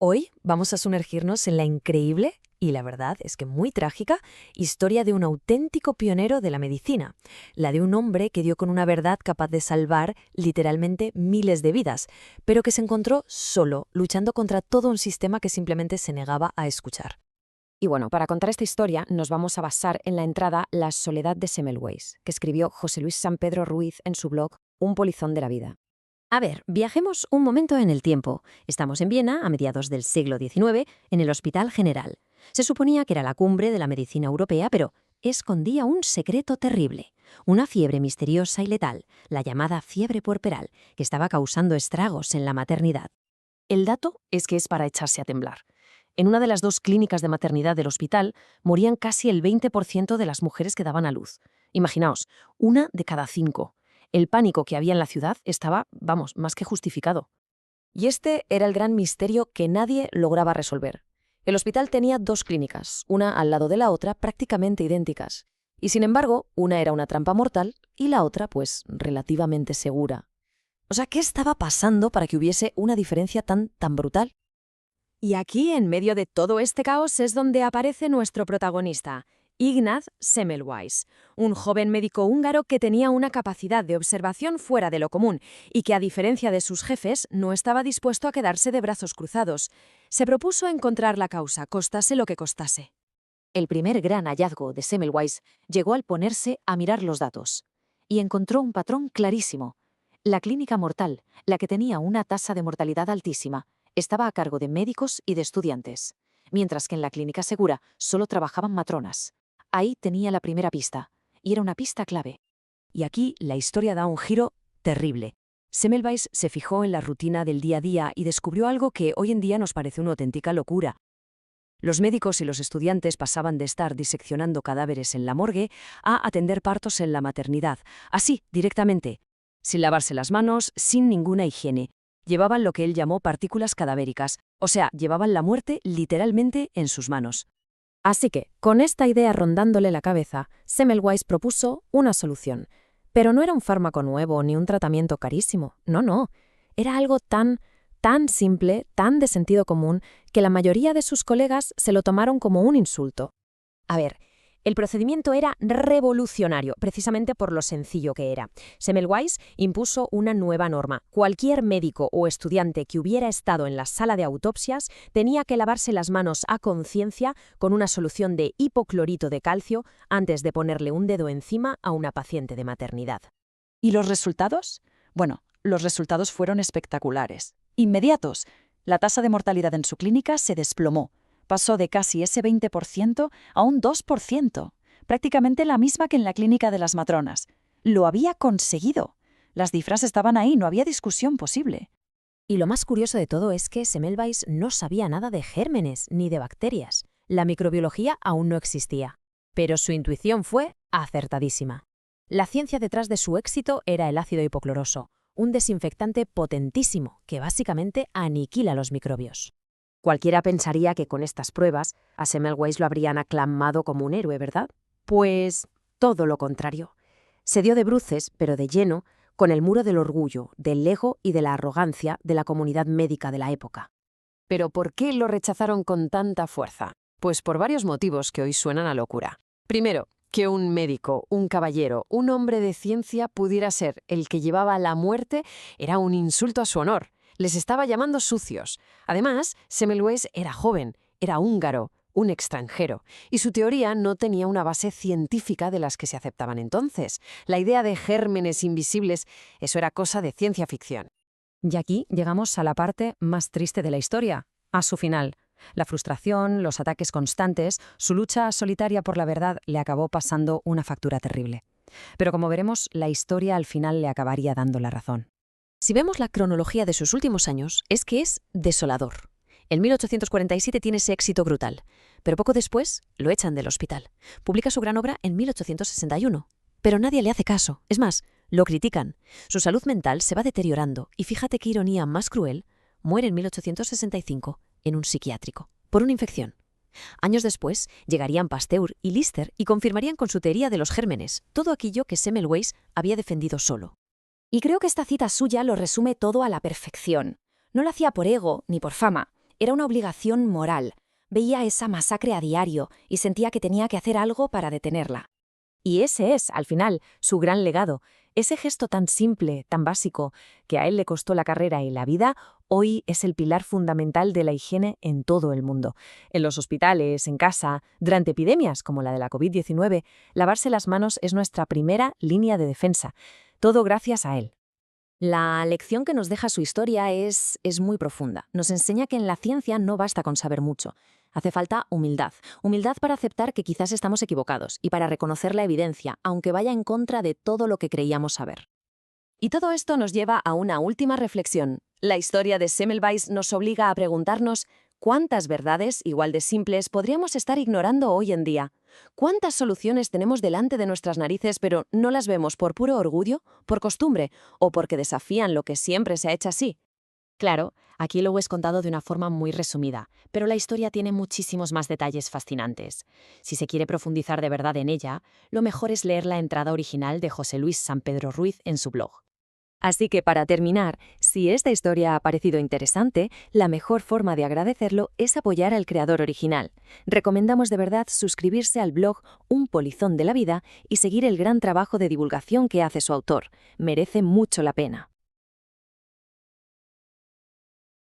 Hoy vamos a sumergirnos en la increíble, y la verdad es que muy trágica, historia de un auténtico pionero de la medicina, la de un hombre que dio con una verdad capaz de salvar literalmente miles de vidas, pero que se encontró solo, luchando contra todo un sistema que simplemente se negaba a escuchar. Y bueno, para contar esta historia nos vamos a basar en la entrada La soledad de Semmelweis, que escribió José Luis San Pedro Ruiz en su blog Un polizón de la vida. A ver, viajemos un momento en el tiempo. Estamos en Viena a mediados del siglo XIX, en el Hospital General. Se suponía que era la cumbre de la medicina europea, pero escondía un secreto terrible. Una fiebre misteriosa y letal, la llamada fiebre puerperal, que estaba causando estragos en la maternidad. El dato es que es para echarse a temblar. En una de las dos clínicas de maternidad del hospital morían casi el 20% de las mujeres que daban a luz. Imaginaos, 1 de cada 5. El pánico que había en la ciudad estaba, vamos, más que justificado. Y este era el gran misterio que nadie lograba resolver. El hospital tenía dos clínicas, una al lado de la otra, prácticamente idénticas. Y sin embargo, una era una trampa mortal y la otra, pues, relativamente segura. O sea, ¿qué estaba pasando para que hubiese una diferencia tan brutal? Y aquí, en medio de todo este caos, es donde aparece nuestro protagonista, Ignaz Semmelweis, un joven médico húngaro que tenía una capacidad de observación fuera de lo común y que, a diferencia de sus jefes, no estaba dispuesto a quedarse de brazos cruzados. Se propuso encontrar la causa, costase lo que costase. El primer gran hallazgo de Semmelweis llegó al ponerse a mirar los datos y encontró un patrón clarísimo. La clínica mortal, la que tenía una tasa de mortalidad altísima, estaba a cargo de médicos y de estudiantes, mientras que en la clínica segura solo trabajaban matronas. Ahí tenía la primera pista, y era una pista clave. Y aquí la historia da un giro terrible. Semmelweis se fijó en la rutina del día a día y descubrió algo que hoy en día nos parece una auténtica locura. Los médicos y los estudiantes pasaban de estar diseccionando cadáveres en la morgue a atender partos en la maternidad, así, directamente, sin lavarse las manos, sin ninguna higiene. Llevaban lo que él llamó partículas cadavéricas, o sea, llevaban la muerte literalmente en sus manos. Así que, con esta idea rondándole la cabeza, Semmelweis propuso una solución. Pero no era un fármaco nuevo ni un tratamiento carísimo. No. Era algo tan simple, tan de sentido común, que la mayoría de sus colegas se lo tomaron como un insulto. A ver, el procedimiento era revolucionario, precisamente por lo sencillo que era. Semmelweis impuso una nueva norma. Cualquier médico o estudiante que hubiera estado en la sala de autopsias tenía que lavarse las manos a conciencia con una solución de hipoclorito de calcio antes de ponerle un dedo encima a una paciente de maternidad. ¿Y los resultados? Bueno, los resultados fueron espectaculares. Inmediatos. La tasa de mortalidad en su clínica se desplomó. Pasó de casi ese 20% a un 2%, prácticamente la misma que en la clínica de las matronas. Lo había conseguido. Las cifras estaban ahí, no había discusión posible. Y lo más curioso de todo es que Semmelweis no sabía nada de gérmenes ni de bacterias. La microbiología aún no existía. Pero su intuición fue acertadísima. La ciencia detrás de su éxito era el ácido hipocloroso, un desinfectante potentísimo que básicamente aniquila los microbios. Cualquiera pensaría que con estas pruebas a Semmelweis lo habrían aclamado como un héroe, ¿verdad? Pues todo lo contrario. Se dio de bruces, pero de lleno, con el muro del orgullo, del ego y de la arrogancia de la comunidad médica de la época. ¿Pero por qué lo rechazaron con tanta fuerza? Pues por varios motivos que hoy suenan a locura. Primero, que un médico, un caballero, un hombre de ciencia pudiera ser el que llevaba la muerte era un insulto a su honor. Les estaba llamando sucios. Además, Semmelweis era joven, era húngaro, un extranjero, y su teoría no tenía una base científica de las que se aceptaban entonces. La idea de gérmenes invisibles, eso era cosa de ciencia ficción. Y aquí llegamos a la parte más triste de la historia, a su final. La frustración, los ataques constantes, su lucha solitaria por la verdad le acabó pasando una factura terrible. Pero como veremos, la historia al final le acabaría dando la razón. Si vemos la cronología de sus últimos años, es que es desolador. En 1847 tiene ese éxito brutal, pero poco después lo echan del hospital. Publica su gran obra en 1861, pero nadie le hace caso. Es más, lo critican. Su salud mental se va deteriorando y fíjate qué ironía más cruel, muere en 1865 en un psiquiátrico, por una infección. Años después llegarían Pasteur y Lister y confirmarían con su teoría de los gérmenes todo aquello que Semmelweis había defendido solo. Y creo que esta cita suya lo resume todo a la perfección. No lo hacía por ego ni por fama. Era una obligación moral. Veía esa masacre a diario y sentía que tenía que hacer algo para detenerla. Y ese es, al final, su gran legado. Ese gesto tan simple, tan básico, que a él le costó la carrera y la vida, hoy es el pilar fundamental de la higiene en todo el mundo. En los hospitales, en casa, durante epidemias como la de la COVID-19, lavarse las manos es nuestra primera línea de defensa. Todo gracias a él. La lección que nos deja su historia es muy profunda. Nos enseña que en la ciencia no basta con saber mucho. Hace falta humildad. Humildad para aceptar que quizás estamos equivocados y para reconocer la evidencia, aunque vaya en contra de todo lo que creíamos saber. Y todo esto nos lleva a una última reflexión. La historia de Semmelweis nos obliga a preguntarnos ¿cuántas verdades, igual de simples, podríamos estar ignorando hoy en día? ¿Cuántas soluciones tenemos delante de nuestras narices pero no las vemos por puro orgullo, por costumbre o porque desafían lo que siempre se ha hecho así? Claro, aquí lo he contado de una forma muy resumida, pero la historia tiene muchísimos más detalles fascinantes. Si se quiere profundizar de verdad en ella, lo mejor es leer la entrada original de José Luis San Pedro Ruiz en su blog. Así que para terminar, si esta historia ha parecido interesante, la mejor forma de agradecerlo es apoyar al creador original. Recomendamos de verdad suscribirse al blog Un Polizón de la Vida y seguir el gran trabajo de divulgación que hace su autor. Merece mucho la pena.